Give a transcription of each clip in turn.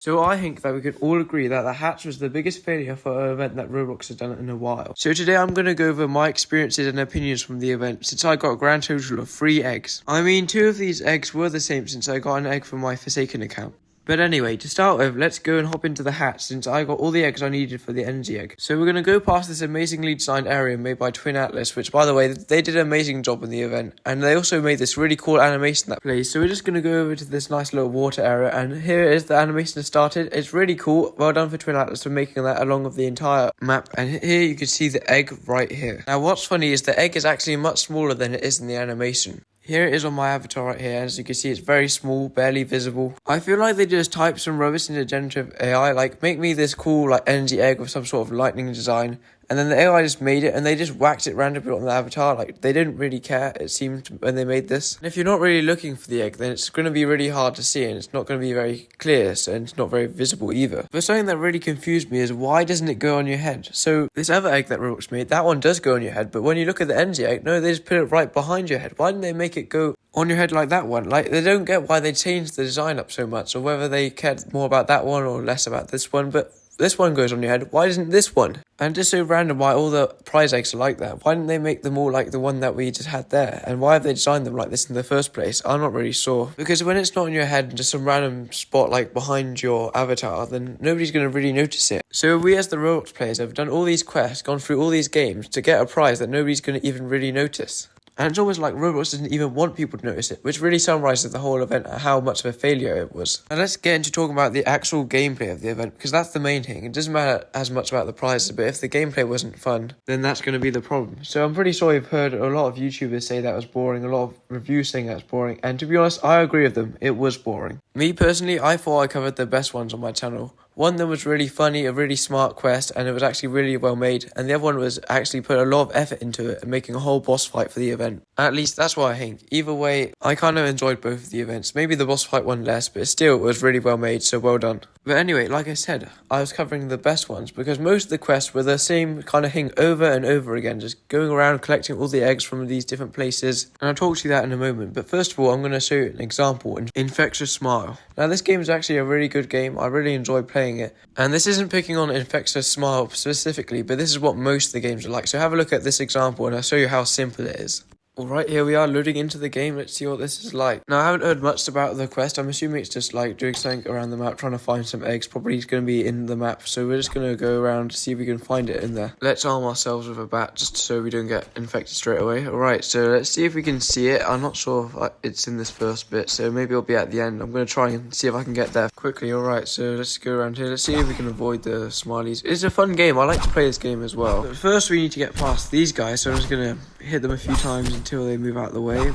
So I think that we could all agree that the hatch was the biggest failure for an event that Roblox has done in a while. So today I'm going to go over my experiences and opinions from the event, since I got a grand total of 3 eggs. I mean, 2 of these eggs were the same since I got an egg from my Forsaken account. But anyway, to start with, let's go and hop into the hatch since I got all the eggs I needed for the energy egg. So we're going to go past this amazingly designed area made by Twin Atlas, which by the way, they did an amazing job in the event. And they also made this really cool animation that plays. So we're just going to go over to this nice little water area, and here is the animation that started. It's really cool. Well done for Twin Atlas for making that along with the entire map. And here you can see the egg right here. Now what's funny is the egg is actually much smaller than it is in the animation. Here it is on my avatar right here. As you can see, it's very small, barely visible. I feel like they just typed some rubbish into generative AI, like make me this cool like energy egg with some sort of lightning design. And then the AI just made it, and they just whacked it randomly on the avatar. Like, they didn't really care, it seemed, when they made this. And if you're not really looking for the egg, then it's going to be really hard to see, and it's not going to be very clear, and it's not very visible either. But something that really confused me is, why doesn't it go on your head? So, this other egg that Roblox made, that one does go on your head, but when you look at the energy egg, no, they just put it right behind your head. Why didn't they make it go on your head like that one? Like, they don't get why they changed the design up so much, or whether they cared more about that one or less about this one, but this one goes on your head. Why isn't this one? And just so random why all the prize eggs are like that. Why didn't they make them all like the one that we just had there? And why have they designed them like this in the first place? I'm not really sure. Because when it's not on your head and just some random spot like behind your avatar, then nobody's going to really notice it. So we as the Roblox players have done all these quests, gone through all these games to get a prize that nobody's going to even really notice. And it's almost like Roblox doesn't even want people to notice it, which really summarizes the whole event and how much of a failure it was. And let's get into talking about the actual gameplay of the event, because that's the main thing. It doesn't matter as much about the prizes, but if the gameplay wasn't fun, then that's going to be the problem. So I'm pretty sure you've heard a lot of YouTubers say that was boring, a lot of reviews saying that's boring, and to be honest, I agree with them. It was boring. Me personally, I thought I covered the best ones on my channel. One of them was really funny, a really smart quest, and it was actually really well made. And the other one was actually put a lot of effort into it and making a whole boss fight for the event. At least that's what I think. Either way, I kind of enjoyed both of the events. Maybe the boss fight one less, but still it was really well made, so well done. But anyway, like I said, I was covering the best ones because most of the quests were the same kind of thing over and over again, just going around collecting all the eggs from these different places. And I'll talk to you that in a moment. But first of all, I'm going to show you an example in Infectious Smile. Now this game is actually a really good game. I really enjoyed playing it. And this isn't picking on Infectious Smile specifically, but this is what most of the games are like. So have a look at this example and I'll show you how simple it is. Alright, here we are loading into the game. Let's see what this is like. Now, I haven't heard much about the quest. I'm assuming it's just like doing something around the map, trying to find some eggs. Probably it's going to be in the map. So we're just going to go around to see if we can find it in there. Let's arm ourselves with a bat just so we don't get infected straight away. Alright, so let's see if we can see it. I'm not sure if it's in this first bit, so maybe it'll be at the end. I'm going to try and see if I can get there quickly. Alright, so let's go around here. Let's see if we can avoid the smileys. It's a fun game. I like to play this game as well. But first, we need to get past these guys. So I'm just going to hit them a few times until they move out of the way.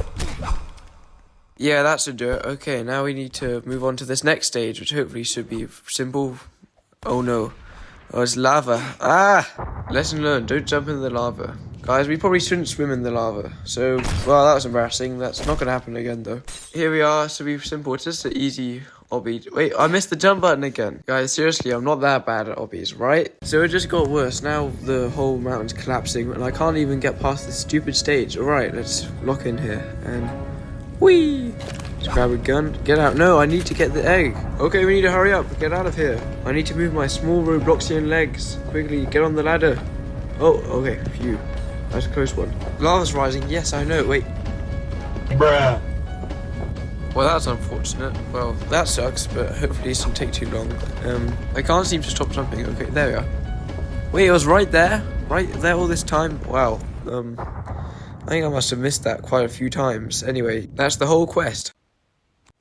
Yeah, that should do it. Okay, now we need to move on to this next stage, which hopefully should be simple. Oh no. Oh, it's lava. Ah! Lesson learned, don't jump in the lava. Guys, we probably shouldn't swim in the lava. So, well, that was embarrassing. That's not going to happen again, though. Here we are, so be simple. It's just an easy obby. Wait, I missed the jump button again. Guys, seriously, I'm not that bad at obbies, right? So it just got worse. Now the whole mountain's collapsing, and I can't even get past this stupid stage. Alright, let's lock in here, and whee! Let's grab a gun. Get out. No, I need to get the egg. Okay, we need to hurry up. Get out of here. I need to move my small Robloxian legs. Quickly, get on the ladder. Oh, okay, phew. That's a close one. Lava's rising. Yes, I know. Wait. Bruh. Well, that's unfortunate. Well, that sucks, but hopefully it doesn't take too long. I can't seem to stop jumping. Okay, there we are. Wait, it was right there? Right there all this time? Wow. I think I must have missed that quite a few times. Anyway, that's the whole quest.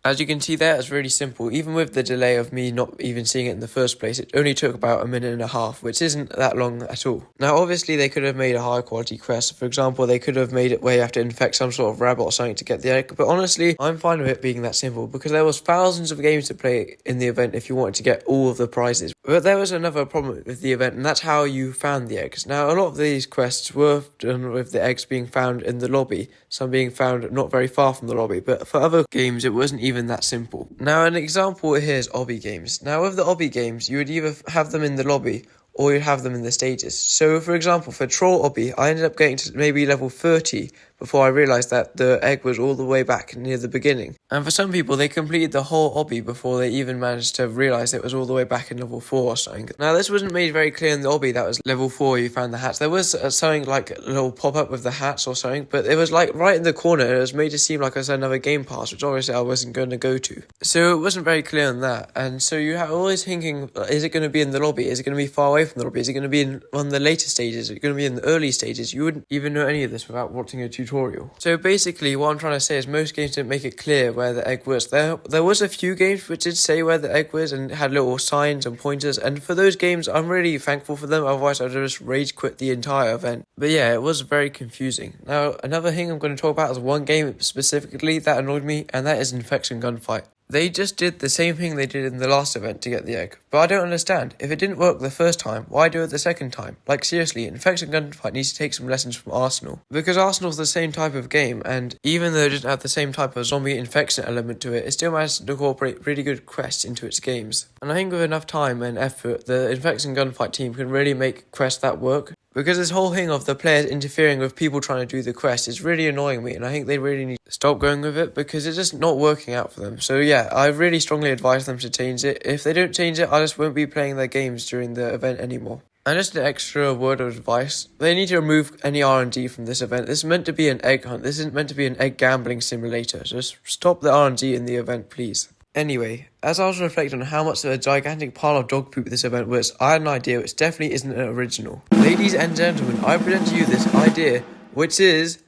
As you can see there, it's really simple. Even with the delay of me not even seeing it in the first place, it only took about a minute and a half, which isn't that long at all. Now, obviously, they could have made a high quality quest. For example, they could have made it where you have to infect some sort of rabbit or something to get the egg. But honestly, I'm fine with it being that simple because there was thousands of games to play in the event if you wanted to get all of the prizes. But there was another problem with the event, and that's how you found the eggs. Now, a lot of these quests were done with the eggs being found in the lobby, some being found not very far from the lobby, but for other games, it wasn't even that simple. Now, an example here is obby games. Now, with the obby games, you would either have them in the lobby or you'd have them in the stages. So, for example, for Troll Obby, I ended up getting to maybe level 30 before I realised that the egg was all the way back near the beginning. And for some people, they completed the whole obby before they even managed to realise it was all the way back in level 4 or something. Now, this wasn't made very clear in the obby that was level 4 you found the hats. There was something like a little pop-up with the hats or something, but it was like right in the corner. It was made to seem like it was another game pass, which obviously I wasn't going to go to. So it wasn't very clear on that. And so you have always thinking, is it going to be in the lobby? Is it going to be far away from the lobby? Is it going to be in one of the later stages? Is it going to be in the early stages? You wouldn't even know any of this without watching a tutorial. So basically, what I'm trying to say is most games didn't make it clear where the egg was. There was a few games which did say where the egg was and had little signs and pointers, and for those games, I'm really thankful for them, otherwise I'd just rage quit the entire event. But yeah, it was very confusing. Now, another thing I'm going to talk about is one game specifically that annoyed me, and that is Infection Gunfight. They just did the same thing they did in the last event to get the egg. But I don't understand. If it didn't work the first time, why do it the second time? Like seriously, Infection Gunfight needs to take some lessons from Arsenal. Because Arsenal's the same type of game, and even though it doesn't have the same type of zombie infection element to it, it still manages to incorporate really good quests into its games. And I think with enough time and effort, the Infection Gunfight team can really make quests that work. Because this whole thing of the players interfering with people trying to do the quest is really annoying me, and I think they really need to stop going with it because it's just not working out for them. So yeah, I really strongly advise them to change it. If they don't change it, I just won't be playing their games during the event anymore. And just an extra word of advice, they need to remove any R&D from this event. This is meant to be an egg hunt. This isn't meant to be an egg gambling simulator. Just stop the R&D in the event, please. Anyway, as I was reflecting on how much of a gigantic pile of dog poop this event was, I had an idea which definitely isn't an original. Ladies and gentlemen, I present to you this idea, which is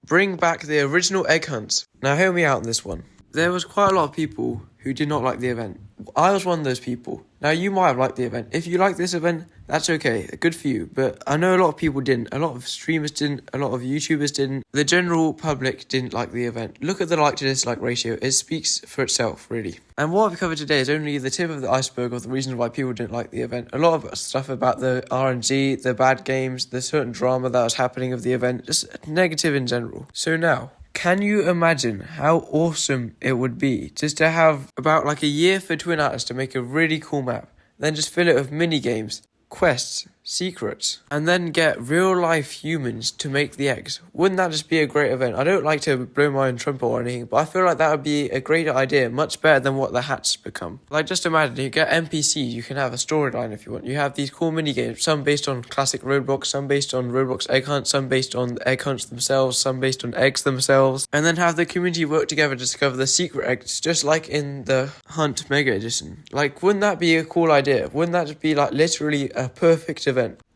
bring back the original egg hunts. Now hear me out on this one. There was quite a lot of people who did not like the event. I was one of those people. Now you might have liked the event. If you like this event, that's okay, good for you. But I know a lot of people didn't. A lot of streamers didn't. A lot of YouTubers didn't. The general public didn't like the event. Look at the like to dislike ratio. It speaks for itself, really. And what I've covered today is only the tip of the iceberg of the reasons why people didn't like the event. A lot of stuff about the RNG, the bad games, the certain drama that was happening of the event, just negative in general. So now, can you imagine how awesome it would be just to have about like a year for Twin Atlas to make a really cool map, then just fill it with mini games, quests, secrets, and then get real life humans to make the eggs? Wouldn't that just be a great event? I don't like to blow my own trumpet or anything, but I feel like that would be a great idea, much better than what the hats become. Like just imagine, you get NPCs, you can have a storyline if you want, you have these cool mini games, some based on classic Roblox, some based on Roblox egg hunts, some based on egg hunts themselves, some based on eggs themselves, and then have the community work together to discover the secret eggs, just like in the Hunt Mega Edition. Like, wouldn't that be a cool idea? Wouldn't that just be like literally a perfect event?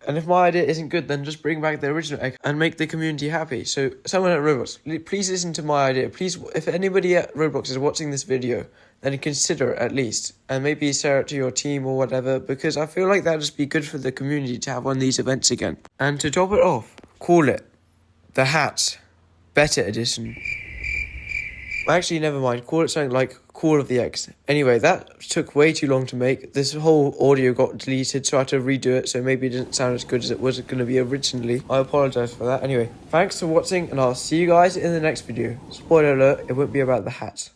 And if my idea isn't good, then just bring back the original egg and make the community happy. So someone at Roblox, please listen to my idea. Please, if anybody at Roblox is watching this video, then consider it at least. And maybe share it to your team or whatever, because I feel like that'd just be good for the community to have one of these events again. And to top it off, call it the Hats Better Edition. Actually, never mind. Call it something like Call of the Eggs. Anyway, that took way too long to make. This whole audio got deleted, so I had to redo it, so maybe it didn't sound as good as it was going to be originally. I apologise for that. Anyway, thanks for watching, and I'll see you guys in the next video. Spoiler alert, it won't be about the hats.